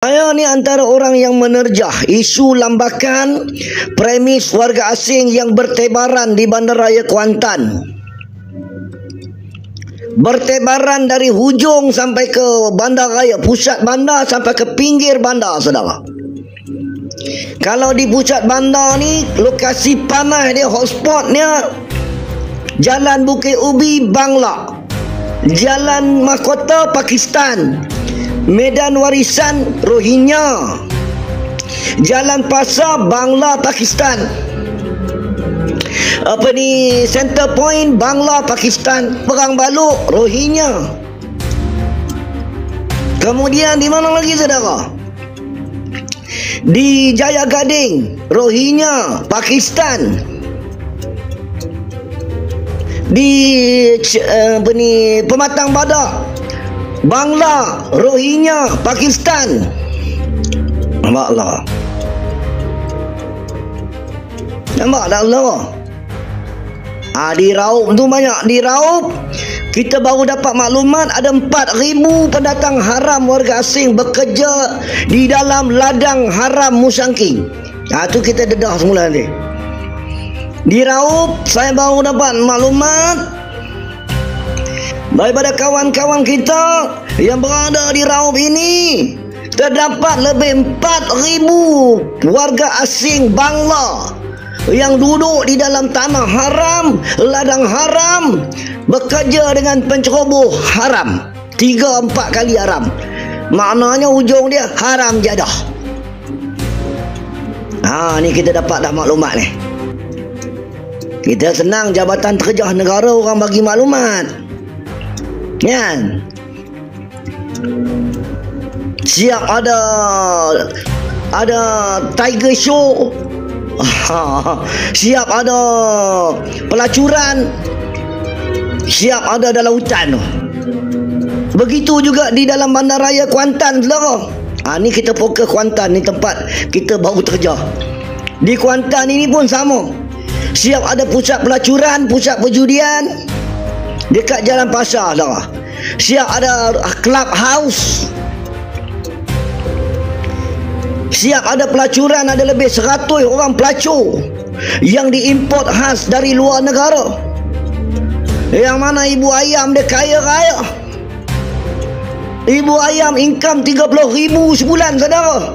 Saya ni antara orang yang menerjah isu lambakan premis warga asing yang bertebaran di Bandaraya Kuantan. Bertebaran dari hujung sampai ke bandaraya, pusat bandar sampai ke pinggir bandar, saudara. Kalau di pusat bandar ni, lokasi panas dia, hotspotnya Jalan Bukit Ubi, Bangla, Jalan Mahkota, Pakistan, Medan Warisan, Rohingya, Jalan Pasar, Bangla, Pakistan, Center Point, Bangla, Pakistan, Perang Baluk, Rohingya. Kemudian di mana lagi, saudara? Di Jaya Gading, Rohingya, Pakistan. Di Pematang Badak, Bangla, Rohingya, Pakistan. Nampaklah. Nampak tak Allah? Di Raub tu banyak. Di Raub kita baru dapat maklumat ada 4,000 pendatang haram warga asing bekerja di dalam ladang haram Musangking. Tu kita dedah semula nanti. Di Raub saya baru dapat maklumat daripada kawan-kawan kita yang berada di Raub ini, terdapat lebih 4,000 warga asing Bangla yang duduk di dalam tanah haram, ladang haram, bekerja dengan penceroboh haram. 3-4 kali haram. Maknanya ujung dia haram jadah. Ni kita dapat dah maklumat ni. Kita senang Jabatan Terjah Negara orang bagi maklumat. Kan? Siap ada tiger show. Siap ada pelacuran. Siap ada dalam hutan. Begitu juga di dalam Bandaraya Kuantan, saudara. Ni kita fokus Kuantan, ni tempat kita baru terjah. Di Kuantan ini pun sama. Siap ada pusat pelacuran, pusat perjudian dekat Jalan Pasar, saudara. Siap ada clubhouse. Siap ada pelacuran, ada lebih 100 orang pelacur yang diimport khas dari luar negara. Yang mana ibu ayam dia kaya-kaya. Ibu ayam income 30,000 sebulan, saudara.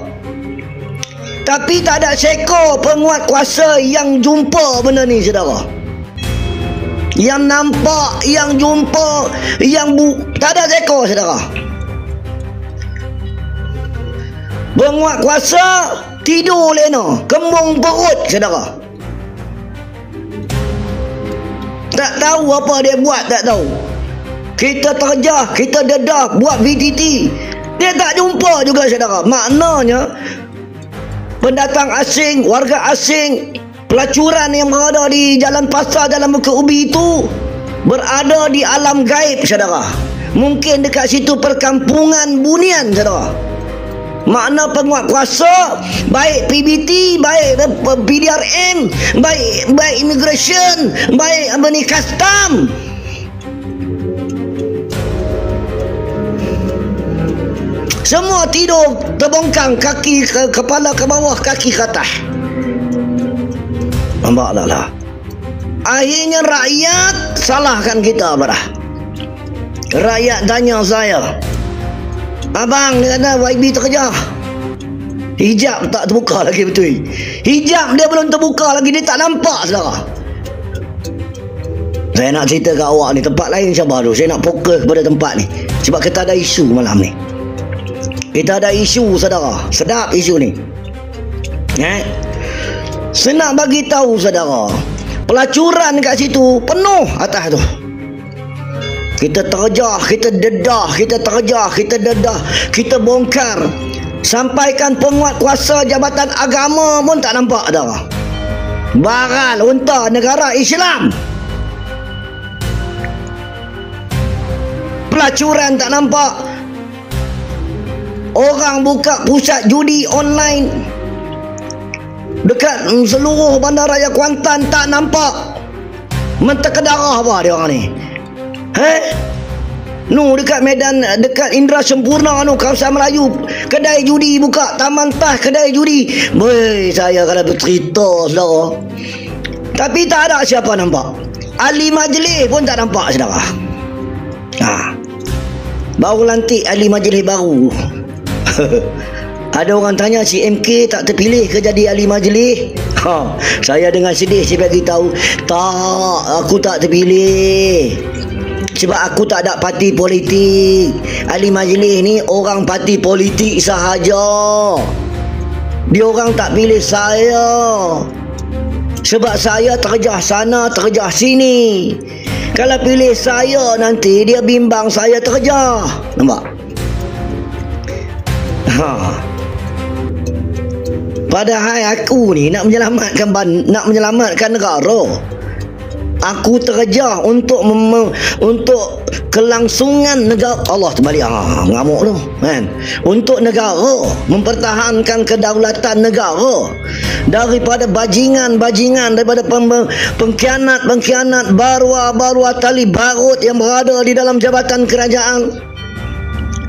Tapi tak ada seekor penguat kuasa yang jumpa benda ni, saudara. Yang nampak, yang jumpa, tak ada seekor, saudara. Penguat kuasa tidur lena, kembung perut, saudara. Tak tahu apa dia buat, tak tahu. Kita terjah, kita dedah buat VTT, dia tak jumpa juga, saudara. Maknanya pendatang asing, warga asing, pelacuran yang berada di Jalan Pasar, Jalan Bukit Ubi itu berada di alam gaib, saudara. Mungkin dekat situ perkampungan bunian, saudara. Makna penguat kuasa, baik PBT, baik PDRM, baik immigration, baik custom, semua tidur terbongkang, kaki kepala ke bawah, kaki ke atas. Nampak tak lah? Akhirnya rakyat salahkan kita, barah. Rakyat tanya saya, abang, dia kata YB terjah, hijab tak terbuka lagi, betul. Hijab dia belum terbuka lagi, dia tak nampak, saudara. Saya nak cerita kat awak ni, tempat lain sabar dulu. Saya nak fokus pada tempat ni, sebab kita ada isu malam ni. Kita ada isu, saudara. Sedap isu ni. Saya nak bagi tahu, saudara, pelacuran kat situ penuh atas tu. Kita terjah, kita dedah, kita terjah, kita dedah, kita bongkar. Sampaikan penguat kuasa Jabatan Agama pun tak nampak dah. Baral unta negara Islam. Pelacuran tak nampak. Orang buka pusat judi online dekat seluruh Bandaraya Kuantan tak nampak. Menterkedarah apa dia orang ni? Dekat medan, dekat Indra Sempurna kawasan Melayu, kedai judi buka, Taman Tah kedai judi. Boy, saya kalau bercerita saudara, tapi tak ada siapa nampak. Ahli majlis pun tak nampak saudara. Baru lantik ahli majlis baru. Ada orang tanya, si MK tak terpilih ke jadi ahli majlis? Saya dengan sedih saya bagi tahu, tak, aku tak terpilih. Sebab aku tak ada parti politik. Ahli majlis ni orang parti politik sahaja. Dia orang tak pilih saya. Sebab saya terjah sana, terjah sini. Kalau pilih saya nanti dia bimbang saya terjah. Nampak? Padahal aku ni nak menyelamatkan negara. Aku terjah untuk kelangsungan negara. Allah terbalik, ngamuk tu kan. Untuk negara, mempertahankan kedaulatan negara daripada bajingan-bajingan, daripada pengkhianat-pengkhianat, barua-barua tali barut yang berada di dalam jabatan kerajaan,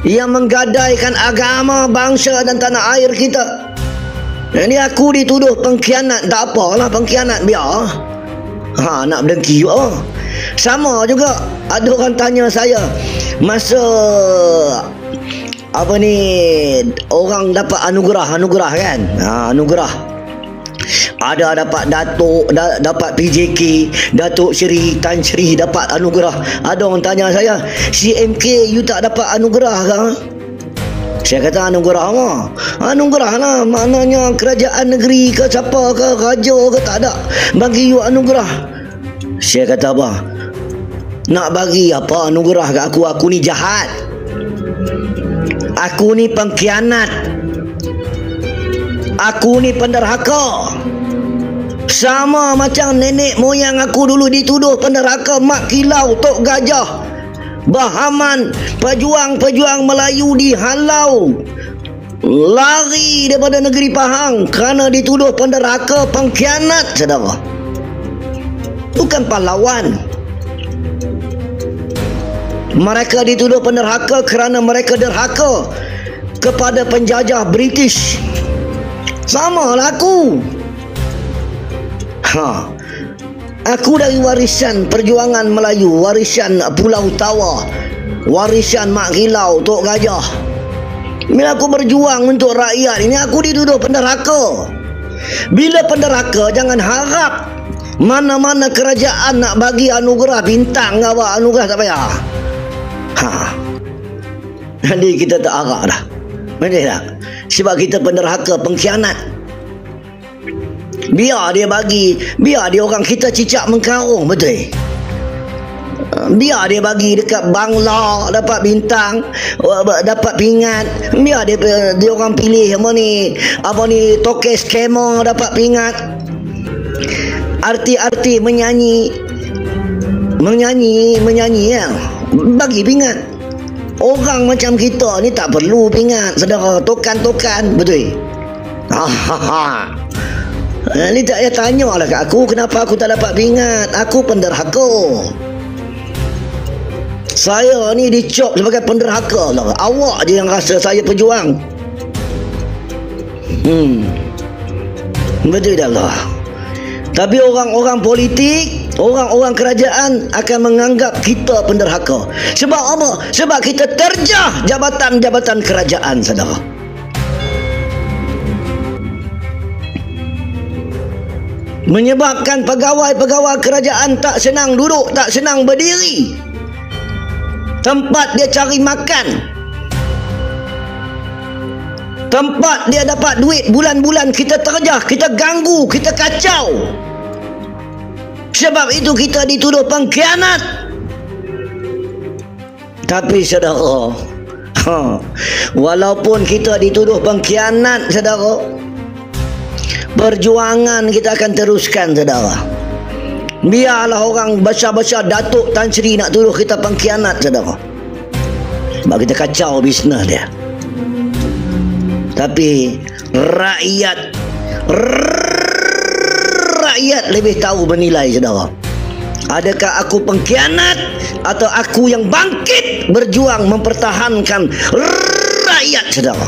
yang menggadaikan agama, bangsa dan tanah air kita. Ini aku dituduh pengkhianat, tak apalah, pengkhianat biar. Nak berdengki juga. Sama juga, ada orang tanya saya, masa orang dapat anugerah kan, anugerah. Ada dapat Datuk, dapat PJK, Datuk Seri, Tan Sri dapat anugerah. Ada orang tanya saya, si MK you tak dapat anugerah ke? Saya kata, anugerah apa? Anugerah lah, maknanya kerajaan negeri ke siapa ke, raja ke, tak ada bagi you anugerah. Saya kata, apa? Nak bagi apa anugerah kat aku? Aku ni jahat. Aku ni pengkhianat. Aku ni penderhaka. Sama macam nenek moyang aku dulu dituduh penderhaka, Mak Kilau, Tok Gajah, Bahaman, pejuang-pejuang Melayu dihalau, lari daripada negeri Pahang kerana dituduh penderhaka, pengkhianat, saudara. Bukan pahlawan. Mereka dituduh penderhaka kerana mereka derhaka kepada penjajah British. Sama lah aku. Aku dari warisan perjuangan Melayu, warisan Pulau Tawa, warisan Mak Kilau, Tok Gajah. Bila aku berjuang untuk rakyat ini, aku dituduh penderhaka. Bila penderhaka, jangan harap mana-mana kerajaan nak bagi anugerah bintang ke apa, anugerah tak payah. Jadi kita tak harap dah. Betul tak? Sebab kita penderhaka, pengkhianat. Biar dia bagi, biar dia orang kita cicak mengkarung, betul. Biar dia bagi dekat Bangla dapat bintang, dapat pingat. Biar dia orang pilih apa ni toke skema dapat pingat. Arti-arti menyanyi ya, bagi pingat. Orang macam kita ni tak perlu pingat, saudara. Tokan-tokan, betul. Ni tak payah tanya lah kat aku kenapa aku tak dapat pingat. Aku penderhaka. Saya ni dicop sebagai penderhaka lah. Awak je yang rasa saya pejuang. Betul tak lah. Tapi orang-orang politik, orang-orang kerajaan akan menganggap kita penderhaka. Sebab apa? Sebab kita terjah jabatan-jabatan kerajaan, saudara. Menyebabkan pegawai-pegawai kerajaan tak senang duduk, tak senang berdiri. Tempat dia cari makan, tempat dia dapat duit bulan-bulan, kita terjah, kita ganggu, kita kacau. Sebab itu kita dituduh pengkhianat. Tapi saudara, walaupun kita dituduh pengkhianat, saudara, perjuangan kita akan teruskan, saudara. Biarlah orang besar-besar Datuk Tan Sri nak tuduh kita pengkhianat, saudara. Sebab kita kacau bisnes dia. Tapi rakyat lebih tahu menilai, saudara. Adakah aku pengkhianat atau aku yang bangkit berjuang mempertahankan rakyat, saudara.